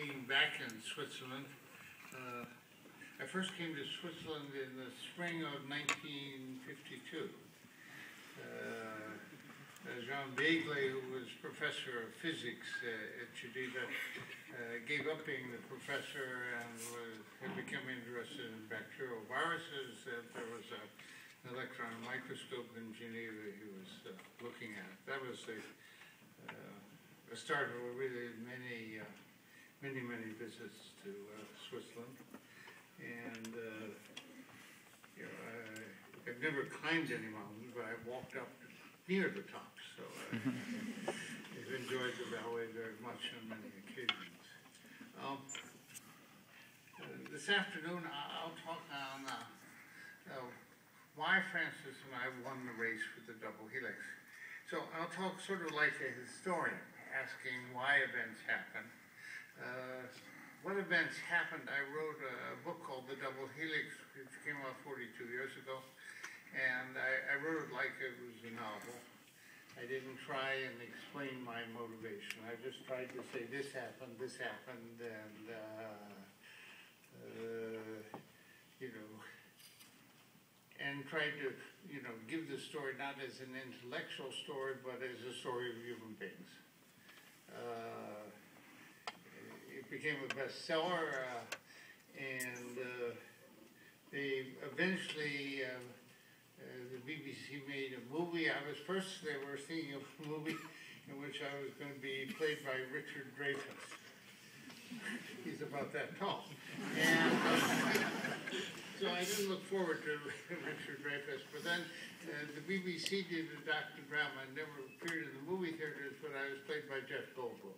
being back in Switzerland. I first came to Switzerland in the spring of 1952. Jean Begley, who was professor of physics at Geneva, gave up being the professor and had become interested in bacterial viruses. There was an electron microscope in Geneva he was looking at. That was the start of really many visits to Switzerland. And I've never climbed any mountains, but I walked up near the top, so I've enjoyed the valley very much on many occasions. This afternoon, I'll talk on why Francis and I won the race for the double helix. So I'll talk sort of like a historian, asking why events happen. What events happened? I wrote a book called The Double Helix, which came out 42 years ago, and I wrote it like it was a novel. I didn't try and explain my motivation. I just tried to say this happened, and and tried to, give the story not as an intellectual story, but as a story of human beings. It became a bestseller, and they eventually, the BBC made a movie. They were thinking of a movie in which I was going to be played by Richard Dreyfuss. He's about that tall. And so I didn't look forward to Richard Dreyfuss, but then the BBC did a docudrama and never appeared in the movie theaters, but I was played by Jeff Goldblum.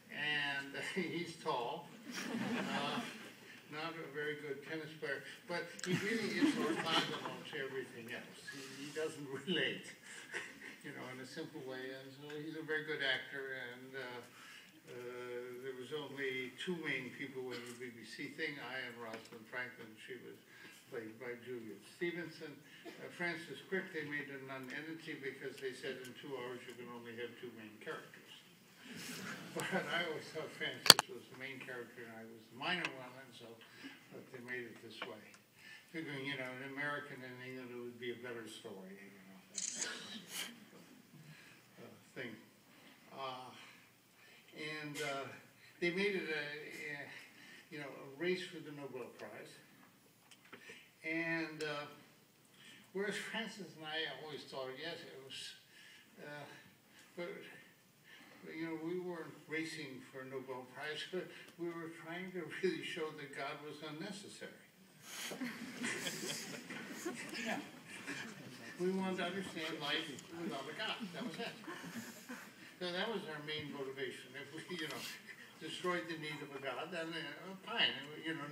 And he's tall, not a very good tennis player, but he really is orthogonal to everything else. He doesn't relate, in a simple way, and so he's a very good actor, and there was only two main people in the BBC thing, I and Rosalind Franklin. She was played by Juliet Stevenson. Francis Crick, they made a non-entity because they said in 2 hours you can only have two main characters. But I always thought Francis was the main character and I was the minor one, and so but they made it this way. Figuring, an American in England, it would be a better story, thing. And they made it a race for the Nobel Prize. And whereas Francis and I always thought, yes, it was, but we weren't racing for a Nobel Prize, but we were trying to really show that God was unnecessary. Yeah. We wanted to understand life without a God. That was it. So that was our main motivation. If we, destroyed the need of a God, then fine.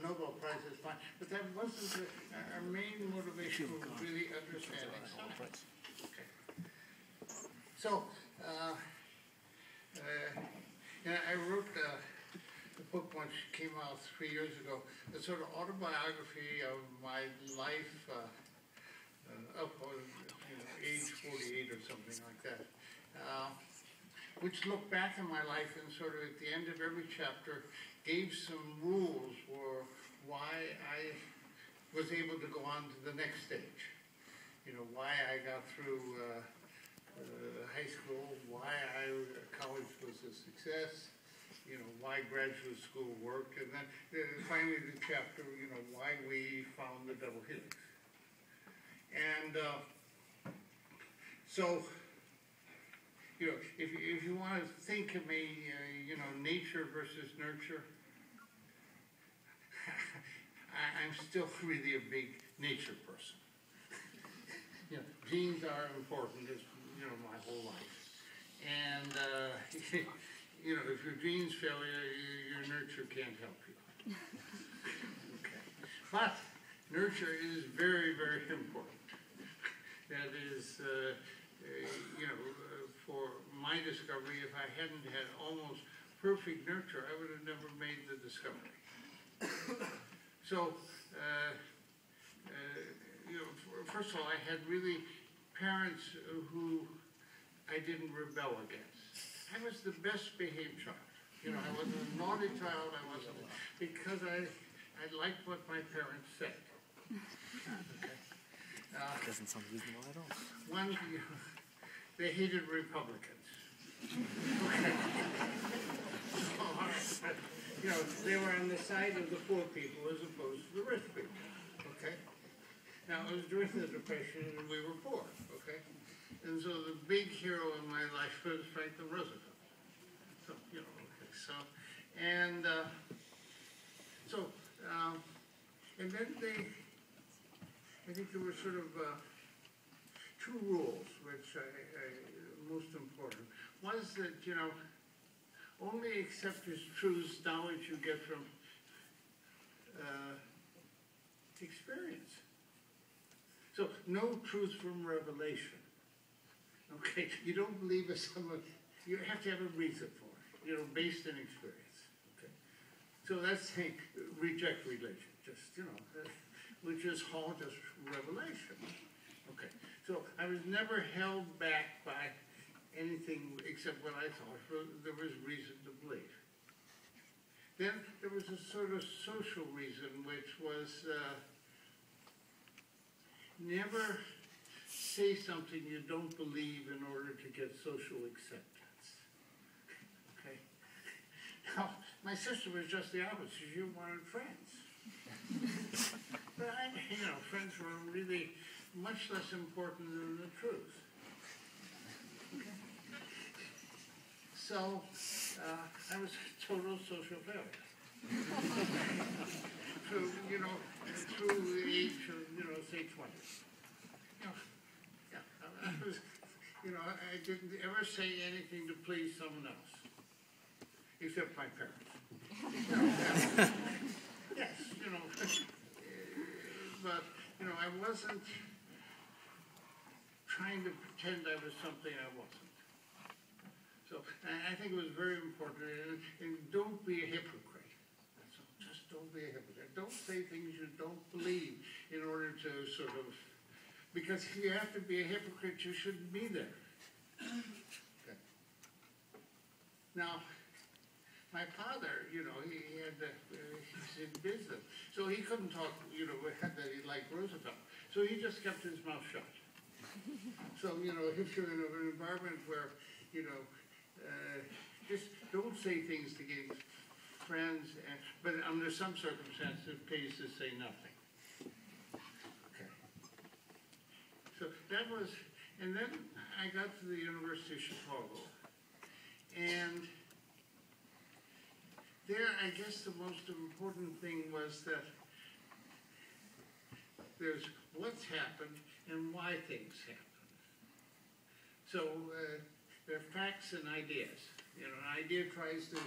Nobel Prize is fine. But that wasn't our main motivation. Was really understanding science. Okay. So. I wrote a book once, came out 3 years ago, a sort of autobiography of my life up on age 48 or something like that, which looked back in my life and sort of at the end of every chapter gave some rules for why I was able to go on to the next stage. Why I got through high school, why college was a success, why graduate school worked, and then finally the chapter, why we found the double helix. And so, if you want to think of me, nature versus nurture, I'm still really a big nature person. Genes are important, as my whole life. And, if your genes fail, your nurture can't help you. Okay. But nurture is very, very important. That is, for my discovery, if I hadn't had almost perfect nurture, I would have never made the discovery. So, first of all, I had really parents who I didn't rebel against. I was the best behaved child. You know, I wasn't a naughty child, I wasn't, because I liked what my parents said. Okay. That doesn't sound reasonable at all. One, you know, they hated Republicans. Okay. So, all right. You know, they were on the side of the poor people as opposed to the rich people. Okay. Now, it was during the Depression and we were poor. Okay. And so the big hero in my life was Franklin Roosevelt. So, you know, okay. So, and and then I think there were sort of two rules which most important. One is that, you know, only accept as truths knowledge you get from experience. So no truth from revelation. Okay, you don't believe in someone, you have to have a reason for it, you know, based in experience. Okay, so that's saying reject religion, just, you know, which is all just revelation. Okay, so I was never held back by anything except what I thought there was reason to believe. Then there was a sort of social reason, which was never say something you don't believe in order to get social acceptance. Okay? Now, my sister was just the opposite. She wanted friends. But you know, friends were really much less important than the truth. So, I was a total social failure. So, you know, through the age of, you know, say 20. You know, yeah, I was, you know, I didn't ever say anything to please someone else, except my parents. You know, yes, you know, but, you know, I wasn't trying to pretend I was something I wasn't. So I think it was very important, and don't be a hypocrite. So just don't be a hypocrite. Don't say things you don't believe in order to sort of, because if you have to be a hypocrite, you shouldn't be there. Okay. Now, my father, you know, he had he's in business, so he couldn't talk, you know, that he liked Roosevelt. So he just kept his mouth shut. So, you know, if you're in an environment where, you know, just don't say things to gain friends, but under some circumstances it pays to say nothing. Okay. So that was, and then I got to the University of Chicago, and there I guess the most important thing was that there's what's happened and why things happen. So there are facts and ideas. You know, an idea tries to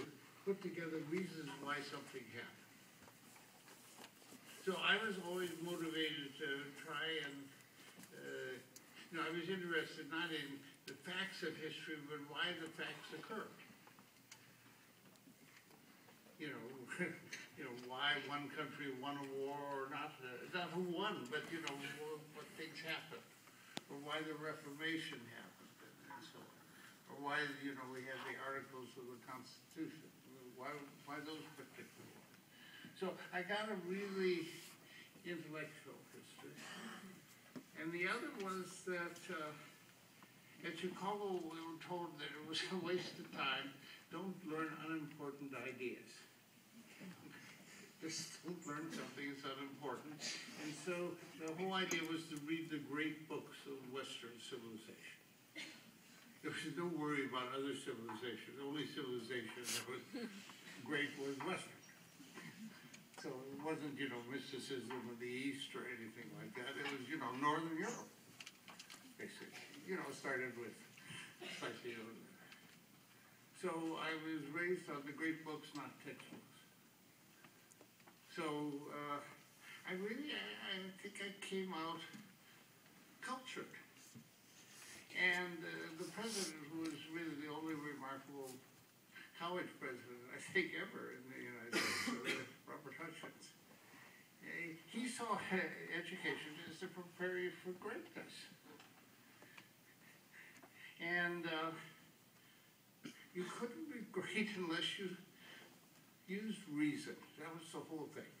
put together reasons why something happened. So I was always motivated to try and, you know, I was interested not in the facts of history, but why the facts occurred. You know, you know, why one country won a war or not who won, but, you know, what things happened, or why the Reformation happened. Why, you know, we have the articles of the Constitution, why those particular ones. So I got a really intellectual history. And the other was that at Chicago we were told that it was a waste of time, don't learn unimportant ideas. Just don't learn something that's unimportant. And so the whole idea was to read the great books of Western civilization. There was no worry about other civilizations. The only civilization that was great was Western. So it wasn't, you know, mysticism of the East or anything like that. It was, you know, Northern Europe, basically. You know, started with slightly older. So I was raised on the great books, not textbooks. So I think I came out cultured. And the president, who was really the only remarkable college president, I think, ever in the United States, Robert Hutchins, he saw education as to prepare you for greatness. And you couldn't be great wait unless you use reason. That was the whole thing.